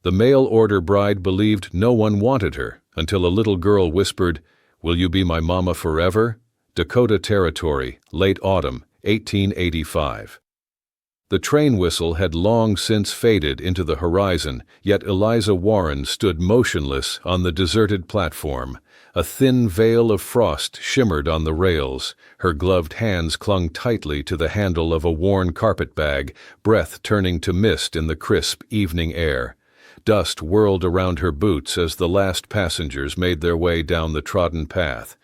The mail-order bride believed no one wanted her until a little girl whispered, "Will you be my mama forever?" Dakota Territory, late autumn, 1885. The train whistle had long since faded into the horizon, yet Eliza Warren stood motionless on the deserted platform. A thin veil of frost shimmered on the rails. Her gloved hands clung tightly to the handle of a worn carpetbag, breath turning to mist in the crisp evening air. Dust whirled around her boots as the last passengers made their way down the trodden path,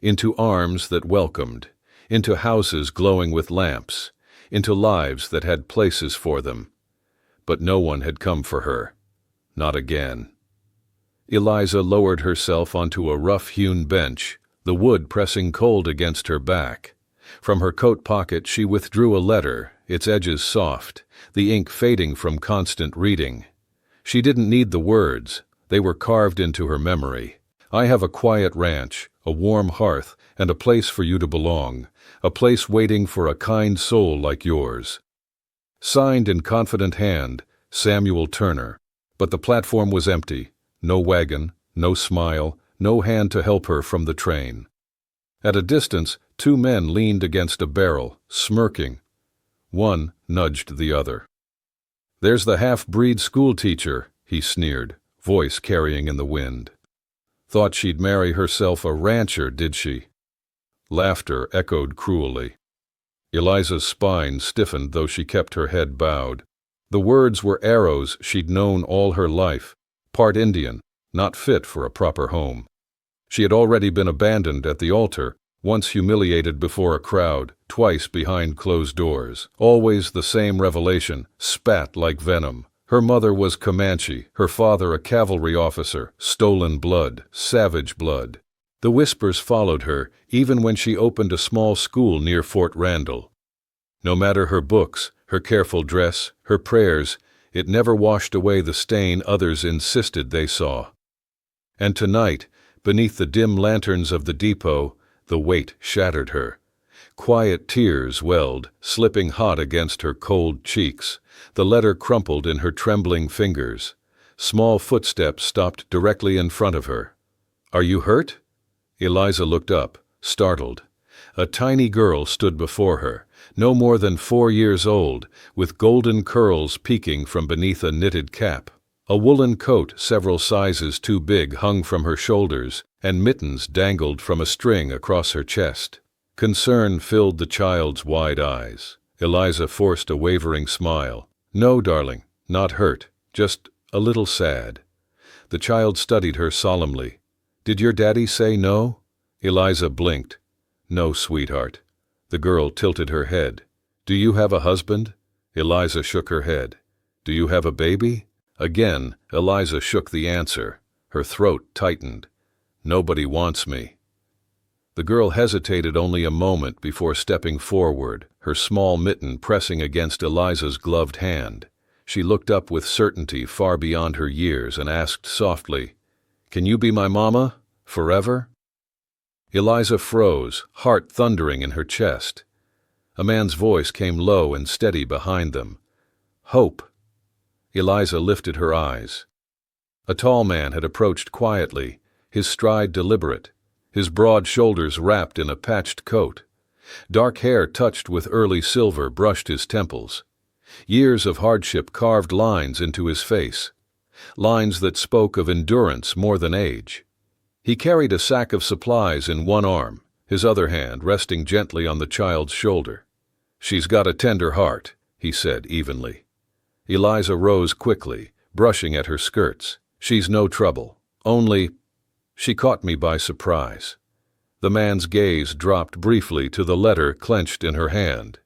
into arms that welcomed, into houses glowing with lamps, into lives that had places for them. But no one had come for her. Not again. Eliza lowered herself onto a rough-hewn bench, the wood pressing cold against her back. From her coat pocket she withdrew a letter, its edges soft, the ink fading from constant reading. She didn't need the words. They were carved into her memory. "I have a quiet ranch, a warm hearth, and a place for you to belong, a place waiting for a kind soul like yours." Signed in confident hand, Samuel Turner. But the platform was empty. No wagon, no smile, no hand to help her from the train. At a distance, two men leaned against a barrel, smirking. One nudged the other. "There's the half-breed schoolteacher," he sneered, voice carrying in the wind. "Thought she'd marry herself a rancher, did she?" Laughter echoed cruelly. Eliza's spine stiffened, though she kept her head bowed. The words were arrows she'd known all her life, part Indian, not fit for a proper home. She had already been abandoned at the altar, once humiliated before a crowd, twice behind closed doors. Always the same revelation, spat like venom. Her mother was Comanche, her father a cavalry officer, stolen blood, savage blood. The whispers followed her, even when she opened a small school near Fort Randall. No matter her books, her careful dress, her prayers, it never washed away the stain others insisted they saw. And tonight, beneath the dim lanterns of the depot, the weight shattered her. Quiet tears welled, slipping hot against her cold cheeks. The letter crumpled in her trembling fingers. Small footsteps stopped directly in front of her. "Are you hurt?" Eliza looked up, startled. A tiny girl stood before her, no more than 4 years old, with golden curls peeking from beneath a knitted cap. A woolen coat several sizes too big hung from her shoulders, and mittens dangled from a string across her chest. Concern filled the child's wide eyes. Eliza forced a wavering smile. "No, darling, not hurt, just a little sad." The child studied her solemnly. "Did your daddy say no?" Eliza blinked. "No, sweetheart." The girl tilted her head. "Do you have a husband?" Eliza shook her head. "Do you have a baby?" Again, Eliza shook the answer. Her throat tightened. "Nobody wants me." The girl hesitated only a moment before stepping forward, her small mitten pressing against Eliza's gloved hand. She looked up with certainty far beyond her years and asked softly, "Can you be my mama? Forever?" Eliza froze, heart thundering in her chest. A man's voice came low and steady behind them. "Hope." Eliza lifted her eyes. A tall man had approached quietly, his stride deliberate, his broad shoulders wrapped in a patched coat. Dark hair touched with early silver brushed his temples. Years of hardship carved lines into his face, lines that spoke of endurance more than age. He carried a sack of supplies in one arm, his other hand resting gently on the child's shoulder. "She's got a tender heart," he said evenly. Eliza rose quickly, brushing at her skirts. "She's no trouble. Only—" She caught me by surprise. The man's gaze dropped briefly to the letter clenched in her hand.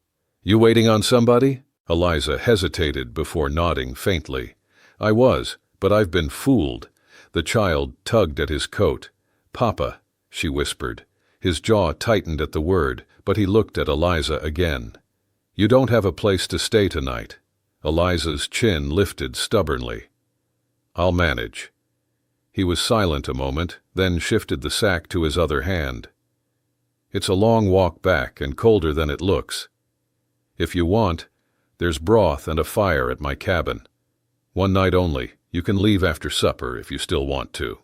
"You waiting on somebody?" Eliza hesitated before nodding faintly. "I was, but I've been fooled." The child tugged at his coat. "Papa," she whispered. His jaw tightened at the word, but he looked at Eliza again. "You don't have a place to stay tonight." Eliza's chin lifted stubbornly. "I'll manage." He was silent a moment, then shifted the sack to his other hand. "It's a long walk back and colder than it looks. If you want, there's broth and a fire at my cabin. One night only, You can leave after supper if you still want to.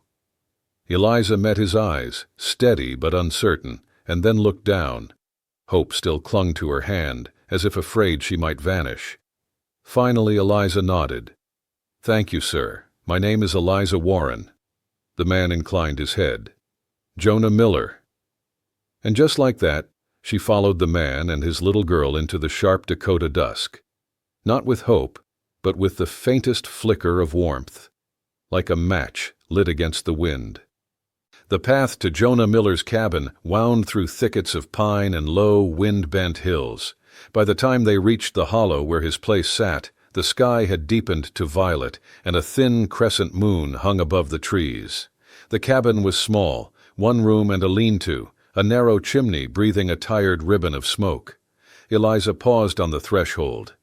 Eliza met his eyes, steady but uncertain, and then looked down. Hope still clung to her hand, as if afraid she might vanish. Finally, Eliza nodded. "Thank you, sir. My name is Eliza Warren." The man inclined his head. "Jonah Miller." And just like that, she followed the man and his little girl into the sharp Dakota dusk. Not with hope, but with the faintest flicker of warmth, like a match lit against the wind. The path to Jonah Miller's cabin wound through thickets of pine and low, wind-bent hills. By the time they reached the hollow where his place sat, the sky had deepened to violet, and a thin crescent moon hung above the trees. The cabin was small, one room and a lean-to, a narrow chimney breathing a tired ribbon of smoke. Eliza paused on the threshold.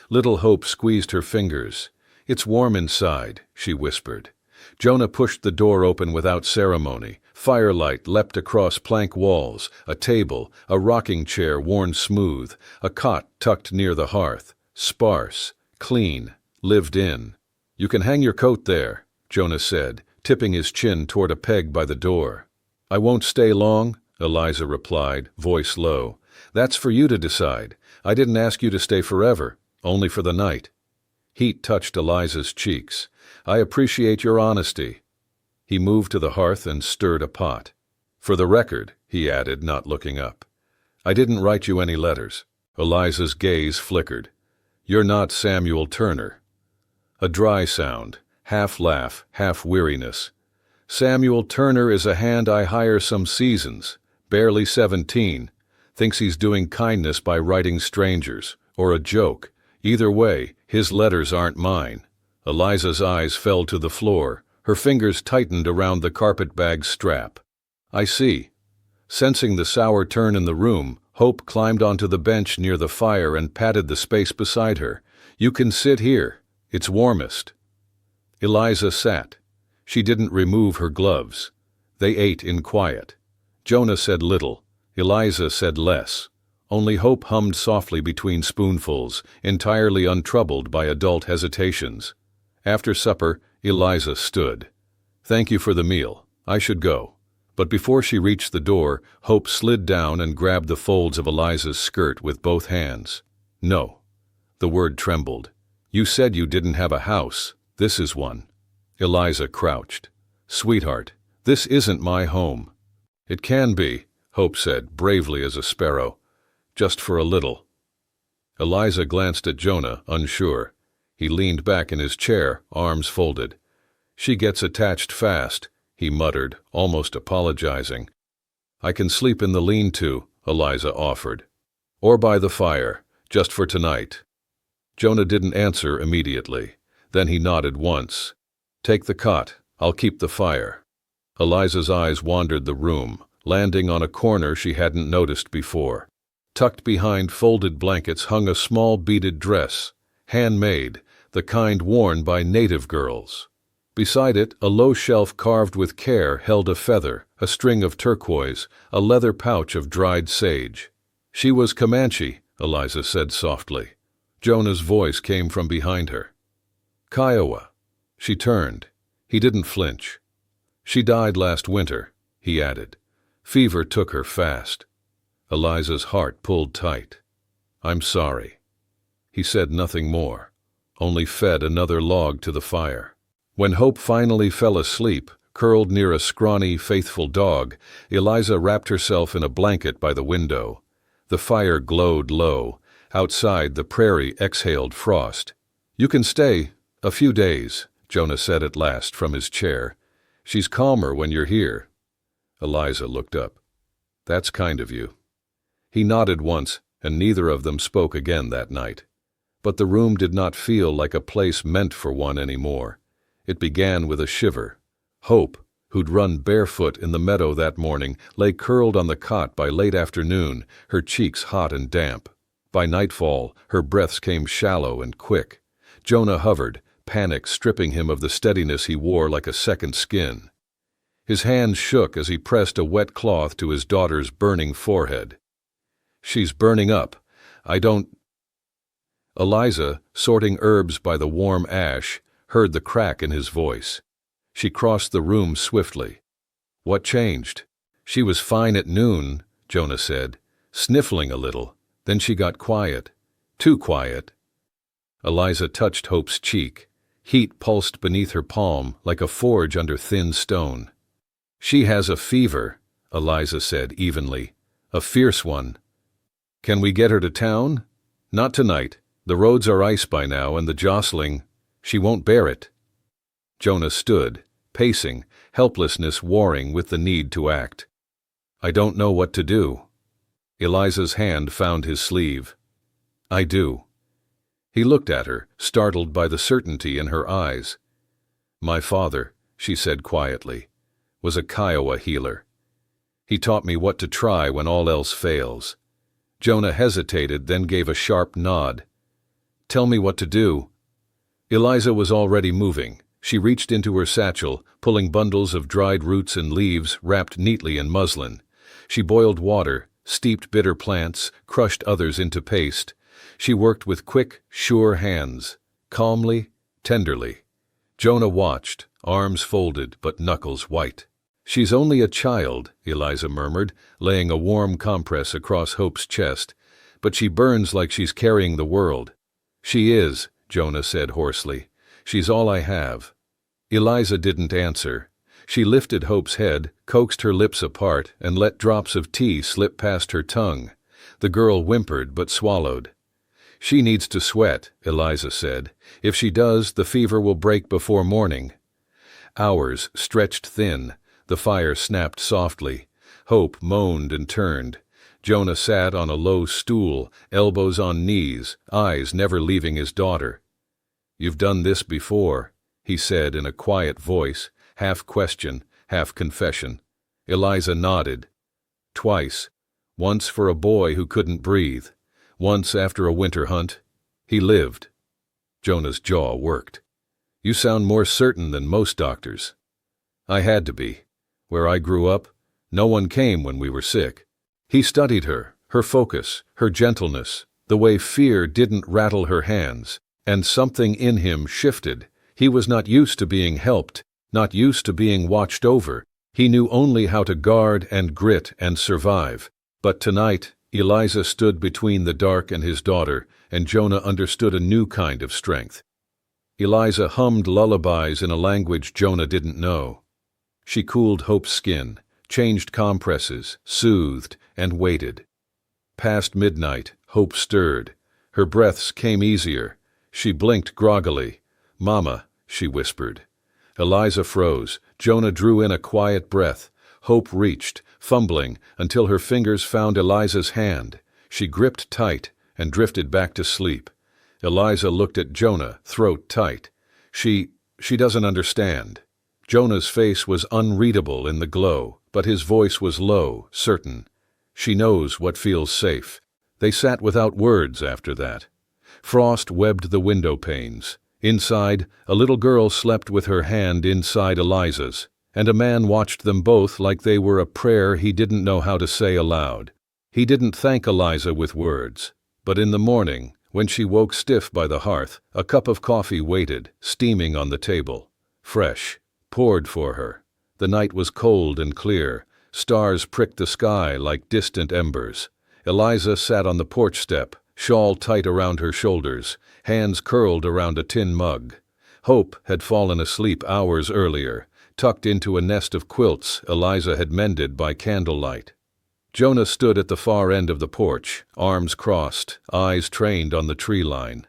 Little Hope squeezed her fingers. "It's warm inside," she whispered. Jonah pushed the door open without ceremony. Firelight leapt across plank walls, a table, a rocking chair worn smooth, a cot tucked near the hearth, sparse, clean, lived in. "You can hang your coat there," Jonah said, tipping his chin toward a peg by the door. "I won't stay long," Eliza replied, voice low. "That's for you to decide. I didn't ask you to stay forever, only for the night." Heat touched Eliza's cheeks. "I appreciate your honesty." He moved to the hearth and stirred a pot. "For the record," he added, not looking up, "I didn't write you any letters." Eliza's gaze flickered. "You're not Samuel Turner." A dry sound, half laugh, half weariness. "Samuel Turner is a hand I hire some seasons, barely 17, thinks he's doing kindness by writing strangers, or a joke. Either way, his letters aren't mine." Eliza's eyes fell to the floor. Her fingers tightened around the carpet-bag strap. "I see." Sensing the sour turn in the room, Hope climbed onto the bench near the fire and patted the space beside her. "You can sit here. It's warmest." Eliza sat. She didn't remove her gloves. They ate in quiet. Jonah said little. Eliza said less. Only Hope hummed softly between spoonfuls, entirely untroubled by adult hesitations. After supper, Eliza stood. "Thank you for the meal. I should go." But before she reached the door, Hope slid down and grabbed the folds of Eliza's skirt with both hands. "No." The word trembled. "You said you didn't have a house. This is one." Eliza crouched. "Sweetheart, this isn't my home." "It can be," Hope said, bravely as a sparrow. "Just for a little." Eliza glanced at Jonah, unsure. He leaned back in his chair, arms folded. "She gets attached fast," he muttered, almost apologizing. "I can sleep in the lean-to," Eliza offered. "Or by the fire, just for tonight." Jonah didn't answer immediately. Then he nodded once. "Take the cot. I'll keep the fire." Eliza's eyes wandered the room, landing on a corner she hadn't noticed before. Tucked behind folded blankets hung a small beaded dress, handmade, the kind worn by native girls. Beside it, a low shelf carved with care held a feather, a string of turquoise, a leather pouch of dried sage. "She was Comanche," Eliza said softly. Jonah's voice came from behind her. "Kiowa." She turned. He didn't flinch. "She died last winter," he added. "Fever took her fast." Eliza's heart pulled tight. "I'm sorry." He said nothing more, only fed another log to the fire. When Hope finally fell asleep, curled near a scrawny, faithful dog, Eliza wrapped herself in a blanket by the window. The fire glowed low. Outside, the prairie exhaled frost. "You can stay a few days," Jonah said at last from his chair. "She's calmer when you're here." Eliza looked up. "That's kind of you." He nodded once, and neither of them spoke again that night. But the room did not feel like a place meant for one anymore. It began with a shiver. Hope, who'd run barefoot in the meadow that morning, lay curled on the cot by late afternoon, her cheeks hot and damp. By nightfall, her breaths came shallow and quick. Jonah hovered, panic stripping him of the steadiness he wore like a second skin. His hands shook as he pressed a wet cloth to his daughter's burning forehead. "She's burning up. I don't—" Eliza, sorting herbs by the warm ash, heard the crack in his voice. She crossed the room swiftly. What changed? She was fine at noon, Jonah said, sniffling a little. Then she got quiet. Too quiet. Eliza touched Hope's cheek. Heat pulsed beneath her palm like a forge under thin stone. She has a fever, Eliza said evenly. A fierce one. Can we get her to town? Not tonight. The roads are ice by now and the jostling. She won't bear it. Jonah stood, pacing, helplessness warring with the need to act. I don't know what to do. Eliza's hand found his sleeve. I do. He looked at her, startled by the certainty in her eyes. My father, she said quietly, was a Kiowa healer. He taught me what to try when all else fails. Jonah hesitated, then gave a sharp nod. Tell me what to do. Eliza was already moving. She reached into her satchel, pulling bundles of dried roots and leaves wrapped neatly in muslin. She boiled water, steeped bitter plants, crushed others into paste. She worked with quick, sure hands, calmly, tenderly. Jonah watched, arms folded but knuckles white. She's only a child, Eliza murmured, laying a warm compress across Hope's chest, but she burns like she's carrying the world. She is, Jonah said hoarsely. She's all I have. Eliza didn't answer. She lifted Hope's head, coaxed her lips apart, and let drops of tea slip past her tongue. The girl whimpered but swallowed. She needs to sweat, Eliza said. If she does, the fever will break before morning. Hours stretched thin. The fire snapped softly. Hope moaned and turned. Jonah sat on a low stool, elbows on knees, eyes never leaving his daughter. You've done this before, he said in a quiet voice, half question, half confession. Eliza nodded. Twice. Once for a boy who couldn't breathe. Once after a winter hunt. He lived. Jonah's jaw worked. You sound more certain than most doctors. I had to be. Where I grew up, no one came when we were sick. He studied her focus, her gentleness, the way fear didn't rattle her hands, and something in him shifted. He was not used to being helped, not used to being watched over. He knew only how to guard and grit and survive. But tonight, Eliza stood between the dark and his daughter, and Jonah understood a new kind of strength. Eliza hummed lullabies in a language Jonah didn't know. She cooled Hope's skin, changed compresses, soothed, and waited. Past midnight, Hope stirred. Her breaths came easier. She blinked groggily. Mama, she whispered. Eliza froze. Jonah drew in a quiet breath. Hope reached, fumbling, until her fingers found Eliza's hand. She gripped tight and drifted back to sleep. Eliza looked at Jonah, throat tight. She doesn't understand. Jonah's face was unreadable in the glow, but his voice was low, certain. She knows what feels safe. They sat without words after that. Frost webbed the window panes. Inside, a little girl slept with her hand inside Eliza's, and a man watched them both like they were a prayer he didn't know how to say aloud. He didn't thank Eliza with words, but in the morning, when she woke stiff by the hearth, a cup of coffee waited, steaming on the table. Fresh. Poured for her. The night was cold and clear. Stars pricked the sky like distant embers. Eliza sat on the porch step, shawl tight around her shoulders, hands curled around a tin mug. Hope had fallen asleep hours earlier, tucked into a nest of quilts Eliza had mended by candlelight. Jonah stood at the far end of the porch, arms crossed, eyes trained on the tree line.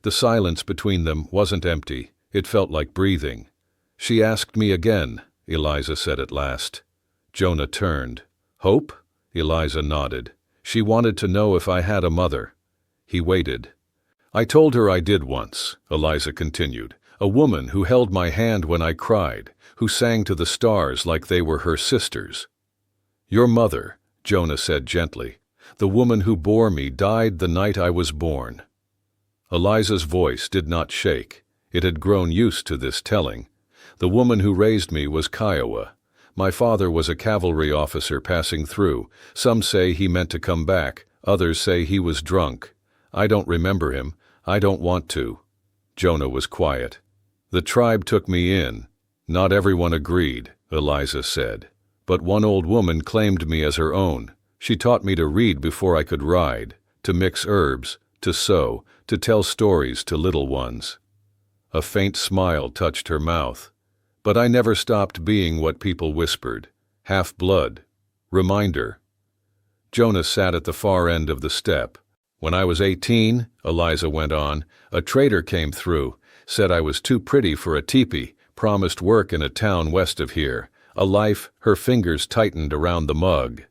The silence between them wasn't empty. It felt like breathing. She asked me again, Eliza said at last. Jonah turned. Hope? Eliza nodded. She wanted to know if I had a mother. He waited. I told her I did once, Eliza continued. A woman who held my hand when I cried, who sang to the stars like they were her sisters. Your mother, Jonah said gently. The woman who bore me died the night I was born. Eliza's voice did not shake. It had grown used to this telling. The woman who raised me was Kiowa. My father was a cavalry officer passing through. Some say he meant to come back. Others say he was drunk. I don't remember him. I don't want to. Jonah was quiet. The tribe took me in. Not everyone agreed, Eliza said. But one old woman claimed me as her own. She taught me to read before I could ride, to mix herbs, to sew, to tell stories to little ones. A faint smile touched her mouth. But I never stopped being what people whispered. Half-blood. Reminder. Jonah sat at the far end of the step. When I was 18, Eliza went on, a trader came through, said I was too pretty for a teepee, promised work in a town west of here, a life. Her fingers tightened around the mug.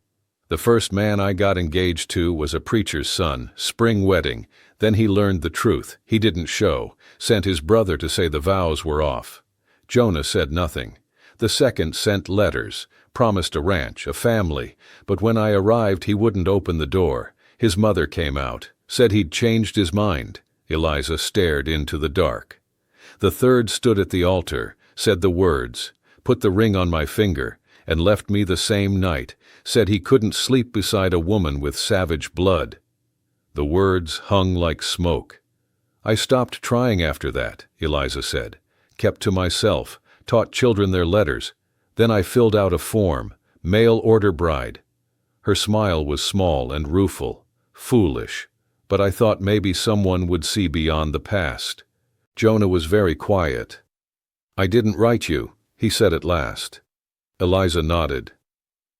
The first man I got engaged to was a preacher's son, spring wedding. Then he learned the truth. He didn't show, sent his brother to say the vows were off. Jonah said nothing. The second sent letters, promised a ranch, a family, but when I arrived he wouldn't open the door. His mother came out, said he'd changed his mind. Eliza stared into the dark. The third stood at the altar, said the words, put the ring on my finger, and left me the same night, said he couldn't sleep beside a woman with savage blood. The words hung like smoke. I stopped trying after that, Eliza said, kept to myself, taught children their letters. Then I filled out a form, mail order bride. Her smile was small and rueful, foolish, but I thought maybe someone would see beyond the past. Jonah was very quiet. I didn't write you, he said at last. Eliza nodded.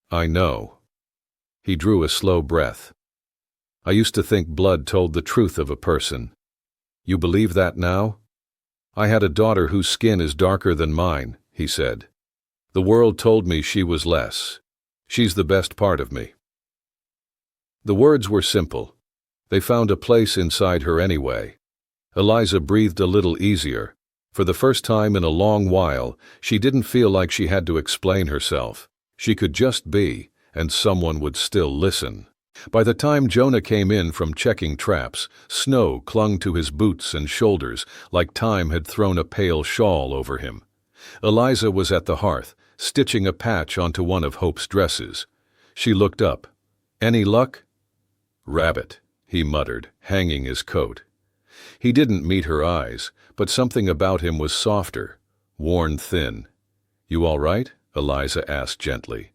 I know. He drew a slow breath. I used to think blood told the truth of a person. You believe that now? I had a daughter whose skin is darker than mine, he said. The world told me she was less. She's the best part of me. The words were simple. They found a place inside her anyway. Eliza breathed a little easier. For the first time in a long while, she didn't feel like she had to explain herself. She could just be, and someone would still listen. By the time Jonah came in from checking traps, snow clung to his boots and shoulders like time had thrown a pale shawl over him. Eliza was at the hearth, stitching a patch onto one of Hope's dresses. She looked up. Any luck? Rabbit, he muttered, hanging his coat. He didn't meet her eyes, but something about him was softer, worn thin. You all right? Eliza asked gently.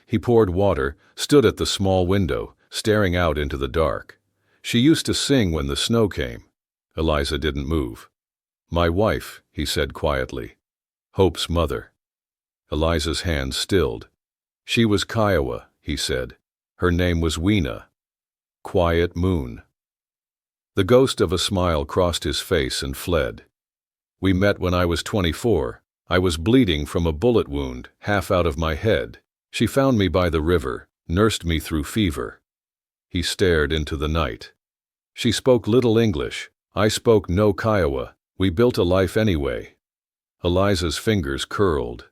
He poured water, stood at the small window, staring out into the dark. She used to sing when the snow came. Eliza didn't move. My wife, he said quietly. Hope's mother. Eliza's hands stilled. She was Kiowa, he said. Her name was Weena. Quiet moon. The ghost of a smile crossed his face and fled. We met when I was 24. I was bleeding from a bullet wound, half out of my head. She found me by the river, nursed me through fever. He stared into the night. She spoke little English. I spoke no Kiowa. We built a life anyway. Eliza's fingers curled.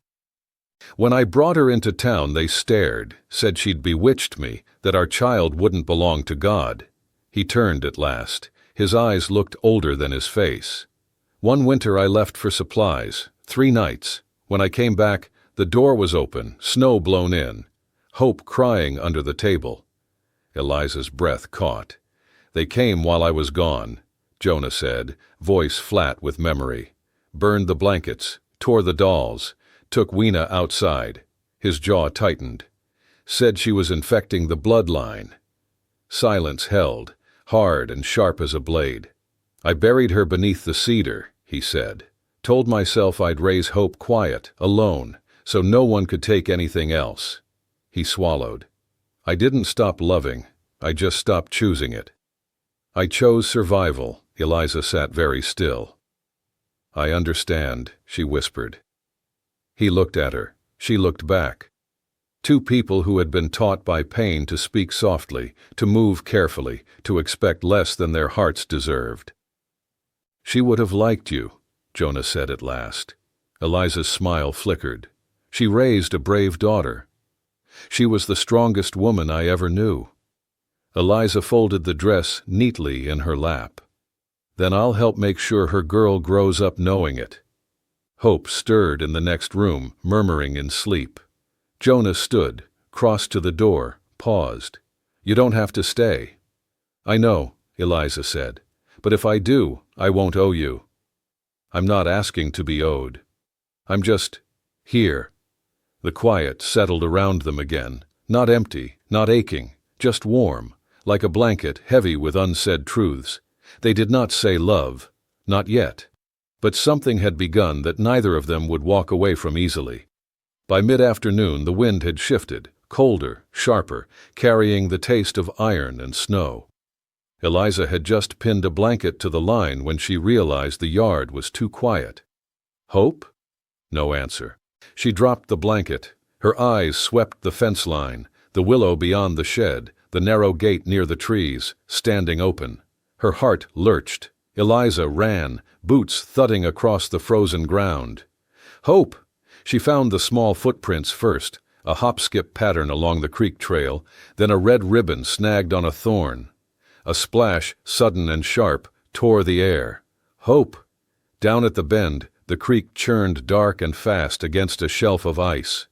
When I brought her into town, they stared, said she'd bewitched me, that our child wouldn't belong to God. He turned at last. His eyes looked older than his face. One winter I left for supplies, 3 nights. When I came back, the door was open, snow blown in. Hope crying under the table. Eliza's breath caught. They came while I was gone, Jonah said, voice flat with memory. Burned the blankets, tore the dolls, took Weena outside. His jaw tightened. Said she was infecting the bloodline. Silence held, hard and sharp as a blade. I buried her beneath the cedar, he said. Told myself I'd raise Hope quiet, alone, so no one could take anything else. He swallowed. I didn't stop loving, I just stopped choosing it. I chose survival. Eliza sat very still. I understand, she whispered. He looked at her. She looked back. 2 people who had been taught by pain to speak softly, to move carefully, to expect less than their hearts deserved. She would have liked you, Jonah said at last. Eliza's smile flickered. She raised a brave daughter. She was the strongest woman I ever knew. Eliza folded the dress neatly in her lap. Then I'll help make sure her girl grows up knowing it. Hope stirred in the next room, murmuring in sleep. Jonah stood, crossed to the door, paused. You don't have to stay. I know, Eliza said, but if I do, I won't owe you. I'm not asking to be owed. I'm just here. The quiet settled around them again, not empty, not aching, just warm, like a blanket heavy with unsaid truths. They did not say love, not yet. But something had begun that neither of them would walk away from easily. By mid-afternoon the wind had shifted, colder, sharper, carrying the taste of iron and snow. Eliza had just pinned a blanket to the line when she realized the yard was too quiet. Hope? No answer. She dropped the blanket. Her eyes swept the fence line, the willow beyond the shed, the narrow gate near the trees, standing open. Her heart lurched. Eliza ran, boots thudding across the frozen ground. Hope! She found the small footprints first, a hop-skip pattern along the creek trail, then a red ribbon snagged on a thorn. A splash, sudden and sharp, tore the air. Hope! Down at the bend, the creek churned dark and fast against a shelf of ice.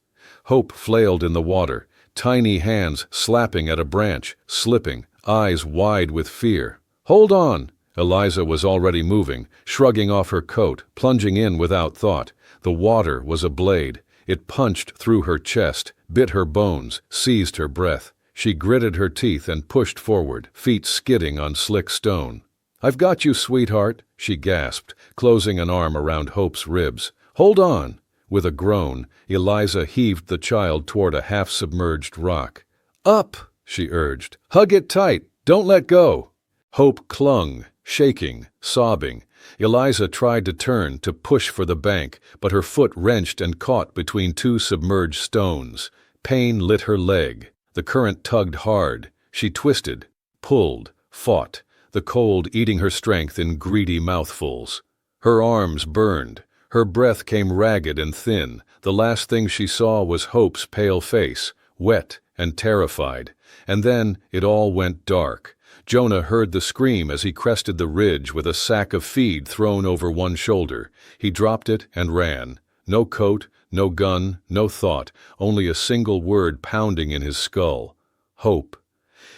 Hope flailed in the water, tiny hands slapping at a branch, slipping, eyes wide with fear. Hold on! Eliza was already moving, shrugging off her coat, plunging in without thought. The water was a blade. It punched through her chest, bit her bones, seized her breath. She gritted her teeth and pushed forward, feet skidding on slick stone. "I've got you, sweetheart," she gasped, closing an arm around Hope's ribs. "Hold on!" With a groan, Eliza heaved the child toward a half-submerged rock. "Up!" she urged. "Hug it tight! Don't let go!" Hope clung, shaking, sobbing. Eliza tried to turn, to push for the bank, but her foot wrenched and caught between two submerged stones. Pain lit her leg. The current tugged hard. She twisted, pulled, fought, the cold eating her strength in greedy mouthfuls. Her arms burned. Her breath came ragged and thin. The last thing she saw was Hope's pale face, wet and terrified. And then it all went dark. Jonah heard the scream as he crested the ridge with a sack of feed thrown over one shoulder. He dropped it and ran. No coat, no gun, no thought, only a single word pounding in his skull. Hope.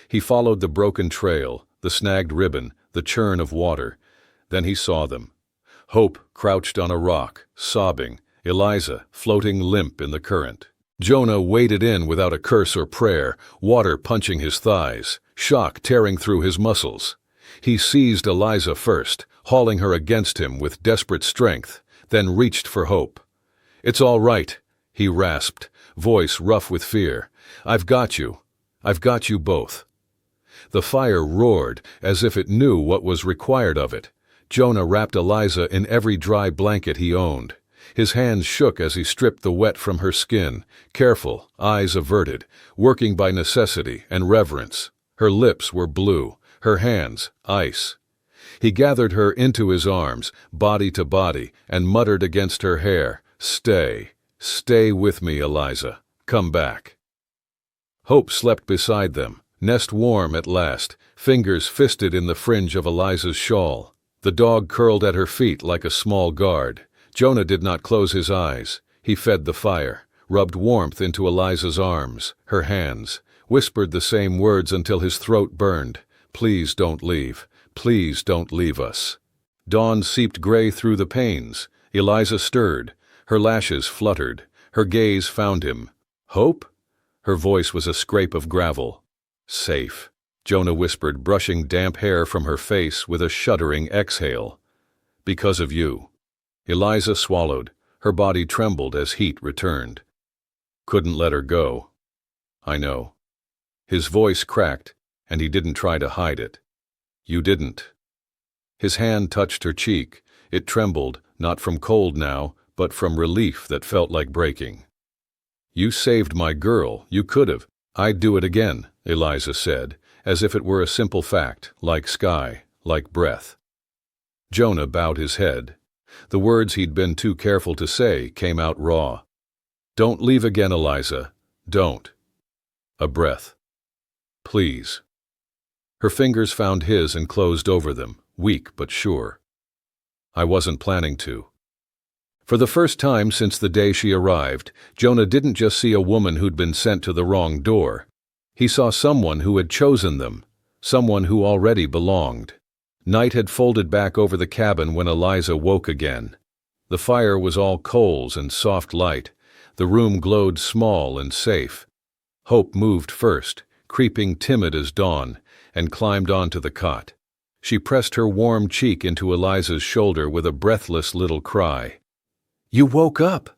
He followed the broken trail, the snagged ribbon, the churn of water. Then he saw them. Hope crouched on a rock, sobbing, Eliza floating limp in the current. Jonah waded in without a curse or prayer, water punching his thighs, shock tearing through his muscles. He seized Eliza first, hauling her against him with desperate strength, then reached for Hope. "It's all right," he rasped, voice rough with fear. "I've got you. I've got you both." The fire roared as if it knew what was required of it. Jonah wrapped Eliza in every dry blanket he owned. His hands shook as he stripped the wet from her skin, careful, eyes averted, working by necessity and reverence. Her lips were blue, her hands ice. He gathered her into his arms, body to body, and muttered against her hair, "Stay, stay with me, Eliza. Come back." Hope slept beside them, nest warm at last, fingers fisted in the fringe of Eliza's shawl. The dog curled at her feet like a small guard. Jonah did not close his eyes. He fed the fire, rubbed warmth into Eliza's arms, her hands, whispered the same words until his throat burned. "Please don't leave. Please don't leave us." Dawn seeped gray through the panes. Eliza stirred. Her lashes fluttered. Her gaze found him. "Hope?" Her voice was a scrape of gravel. "Safe," Jonah whispered, brushing damp hair from her face with a shuddering exhale. "Because of you." Eliza swallowed. Her body trembled as heat returned. "Couldn't let her go." "I know." His voice cracked, and he didn't try to hide it. "You didn't." His hand touched her cheek. It trembled, not from cold now, but from relief that felt like breaking. "You saved my girl. You could have." "I'd do it again," Eliza said, as if it were a simple fact, like sky, like breath. Jonah bowed his head. The words he'd been too careful to say came out raw. "Don't leave again, Eliza. Don't." A breath. "Please." Her fingers found his and closed over them, weak but sure. "I wasn't planning to." For the first time since the day she arrived, Jonah didn't just see a woman who'd been sent to the wrong door. He saw someone who had chosen them, someone who already belonged. Night had folded back over the cabin when Eliza woke again. The fire was all coals and soft light. The room glowed small and safe. Hope moved first, creeping timid as dawn, and climbed onto the cot. She pressed her warm cheek into Eliza's shoulder with a breathless little cry. "You woke up!"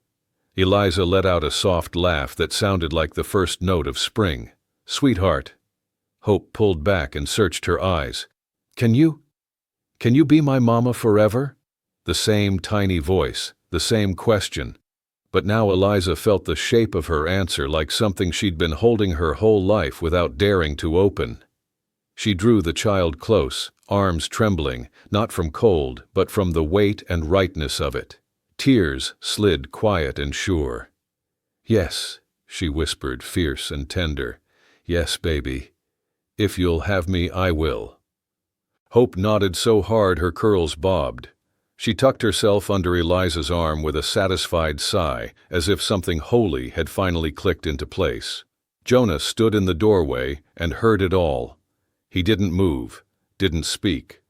Eliza let out a soft laugh that sounded like the first note of spring. "Sweetheart." Hope pulled back and searched her eyes. Can you be my mama forever?" The same tiny voice, the same question. But now Eliza felt the shape of her answer like something she'd been holding her whole life without daring to open. She drew the child close, arms trembling, not from cold, but from the weight and rightness of it. Tears slid quiet and sure. "Yes," she whispered, fierce and tender. "Yes, baby. If you'll have me, I will." Hope nodded so hard her curls bobbed. She tucked herself under Eliza's arm with a satisfied sigh, as if something holy had finally clicked into place. Jonah stood in the doorway and heard it all. He didn't move, didn't speak.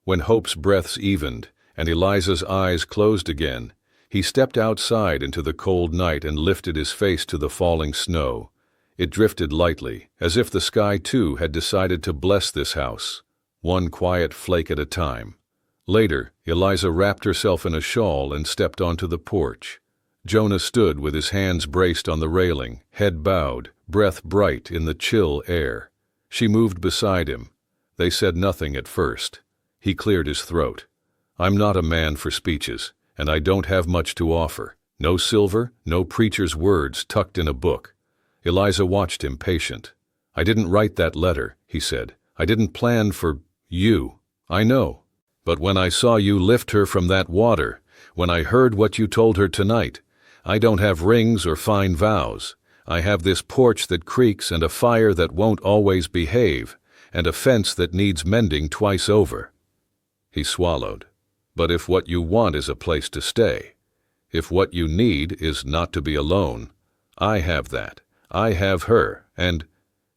When Hope's breaths evened and Eliza's eyes closed again, he stepped outside into the cold night and lifted his face to the falling snow. It drifted lightly, as if the sky too had decided to bless this house, one quiet flake at a time. Later, Eliza wrapped herself in a shawl and stepped onto the porch. Jonah stood with his hands braced on the railing, head bowed, breath bright in the chill air. She moved beside him. They said nothing at first. He cleared his throat. "I'm not a man for speeches, and I don't have much to offer. No silver, no preacher's words tucked in a book." Eliza watched him, patient. "I didn't write that letter," he said. "I didn't plan for you. I know. But when I saw you lift her from that water, when I heard what you told her tonight, I don't have rings or fine vows. I have this porch that creaks and a fire that won't always behave, and a fence that needs mending twice over." He swallowed. "But if what you want is a place to stay, if what you need is not to be alone, I have that. I have her, and—"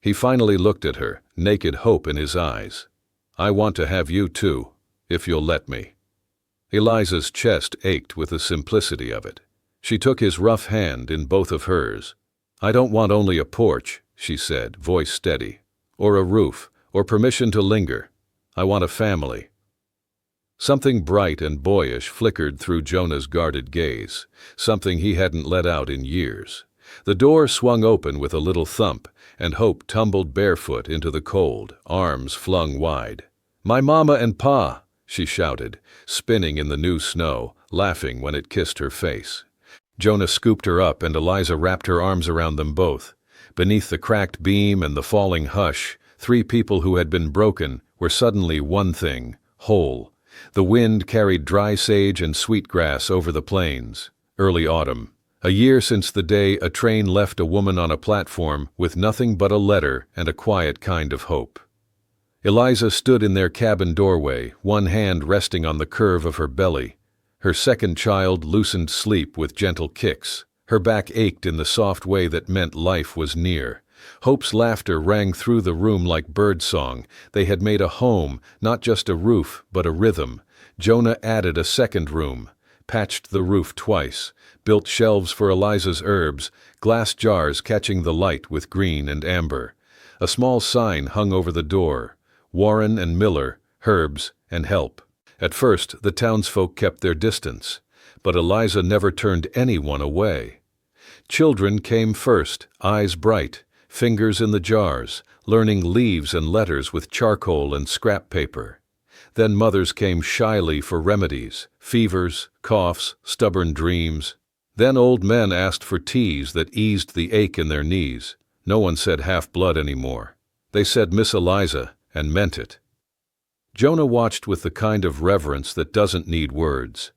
He finally looked at her, naked hope in his eyes. "I want to have you too, if you'll let me." Eliza's chest ached with the simplicity of it. She took his rough hand in both of hers. "I don't want only a porch," she said, voice steady, "or a roof, or permission to linger. I want a family." Something bright and boyish flickered through Jonah's guarded gaze, something he hadn't let out in years. The door swung open with a little thump, and Hope tumbled barefoot into the cold, arms flung wide. "My mama and pa!" she shouted, spinning in the new snow, laughing when it kissed her face. Jonah scooped her up and Eliza wrapped her arms around them both. Beneath the cracked beam and the falling hush, three people who had been broken were suddenly one thing, whole. The wind carried dry sage and sweetgrass over the plains. Early autumn. A year since the day a train left a woman on a platform with nothing but a letter and a quiet kind of hope. Eliza stood in their cabin doorway, one hand resting on the curve of her belly. Her second child loosened sleep with gentle kicks. Her back ached in the soft way that meant life was near. Hope's laughter rang through the room like birdsong. They had made a home, not just a roof, but a rhythm. Jonah added a second room, patched the roof twice, built shelves for Eliza's herbs, glass jars catching the light with green and amber. A small sign hung over the door, Warren and Miller, herbs and help. At first, the townsfolk kept their distance, but Eliza never turned anyone away. Children came first, eyes bright, fingers in the jars, learning leaves and letters with charcoal and scrap paper. Then mothers came shyly for remedies, fevers, coughs, stubborn dreams. Then old men asked for teas that eased the ache in their knees. No one said half-blood anymore. They said Miss Eliza, and meant it. Jonah watched with the kind of reverence that doesn't need words.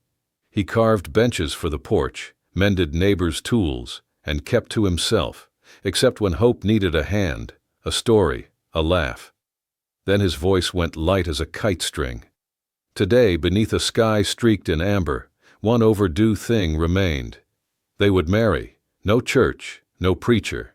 He carved benches for the porch, mended neighbors' tools, and kept to himself, except when Hope needed a hand, a story, a laugh. Then his voice went light as a kite string. Today, beneath a sky streaked in amber, one overdue thing remained. They would marry. No church, no preacher.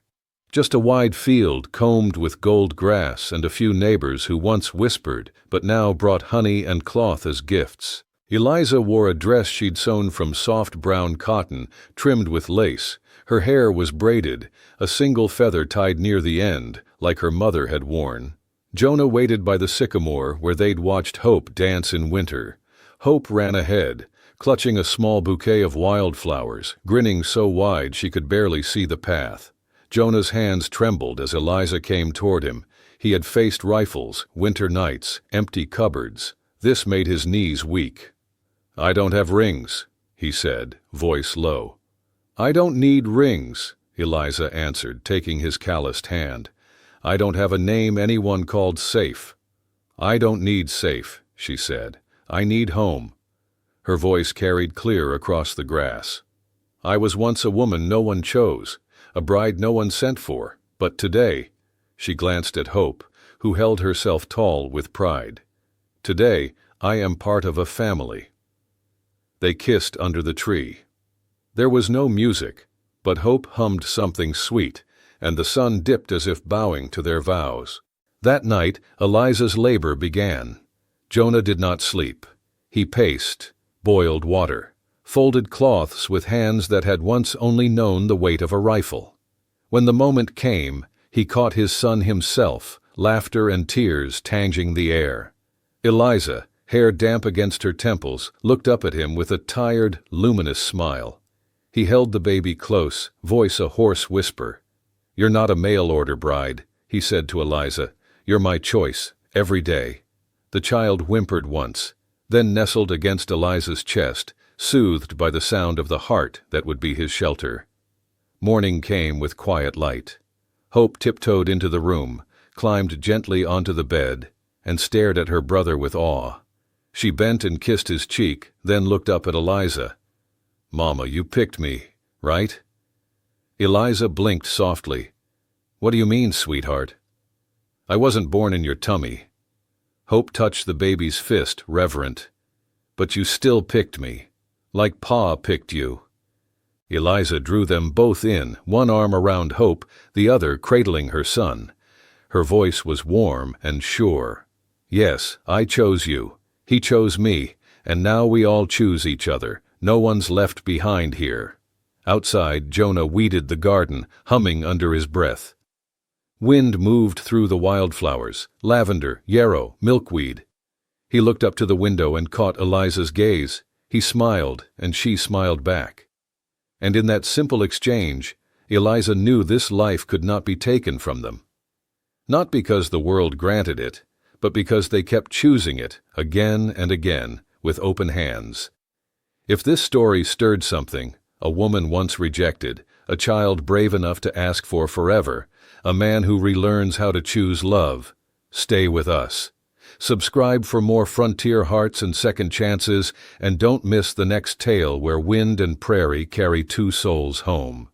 Just a wide field combed with gold grass and a few neighbors who once whispered but now brought honey and cloth as gifts. Eliza wore a dress she'd sewn from soft brown cotton, trimmed with lace. Her hair was braided, a single feather tied near the end, like her mother had worn. Jonah waited by the sycamore where they'd watched Hope dance in winter. Hope ran ahead, clutching a small bouquet of wildflowers, grinning so wide she could barely see the path. Jonah's hands trembled as Eliza came toward him. He had faced rifles, winter nights, empty cupboards. This made his knees weak. "I don't have rings," he said, voice low. "I don't need rings," Eliza answered, taking his calloused hand. "I don't have a name anyone called Safe." "I don't need Safe," she said. "I need home." Her voice carried clear across the grass. "I was once a woman no one chose, a bride no one sent for, but today," she glanced at Hope, who held herself tall with pride. "Today, I am part of a family." They kissed under the tree. There was no music, but Hope hummed something sweet, and the sun dipped as if bowing to their vows. That night, Eliza's labor began. Jonah did not sleep. He paced, boiled water, folded cloths with hands that had once only known the weight of a rifle. When the moment came, he caught his son himself, laughter and tears tanging the air. Eliza, hair damp against her temples, looked up at him with a tired, luminous smile. He held the baby close, voice a hoarse whisper. "You're not a mail-order bride," he said to Eliza. "You're my choice, every day." The child whimpered once, then nestled against Eliza's chest, soothed by the sound of the heart that would be his shelter. Morning came with quiet light. Hope tiptoed into the room, climbed gently onto the bed, and stared at her brother with awe. She bent and kissed his cheek, then looked up at Eliza. "Mama, you picked me, right?" Eliza blinked softly. "What do you mean, sweetheart?" "I wasn't born in your tummy." Hope touched the baby's fist, reverent. "But you still picked me, like Pa picked you." Eliza drew them both in, one arm around Hope, the other cradling her son. Her voice was warm and sure. "Yes, I chose you. He chose me, and now we all choose each other. No one's left behind here." Outside, Jonah weeded the garden, humming under his breath. Wind moved through the wildflowers, lavender, yarrow, milkweed. He looked up to the window and caught Eliza's gaze. He smiled, and she smiled back. And in that simple exchange, Eliza knew this life could not be taken from them. Not because the world granted it, but because they kept choosing it, again and again, with open hands. If this story stirred something, a woman once rejected, a child brave enough to ask for forever, a man who relearns how to choose love, stay with us. Subscribe for more frontier hearts and second chances, and don't miss the next tale where wind and prairie carry two souls home.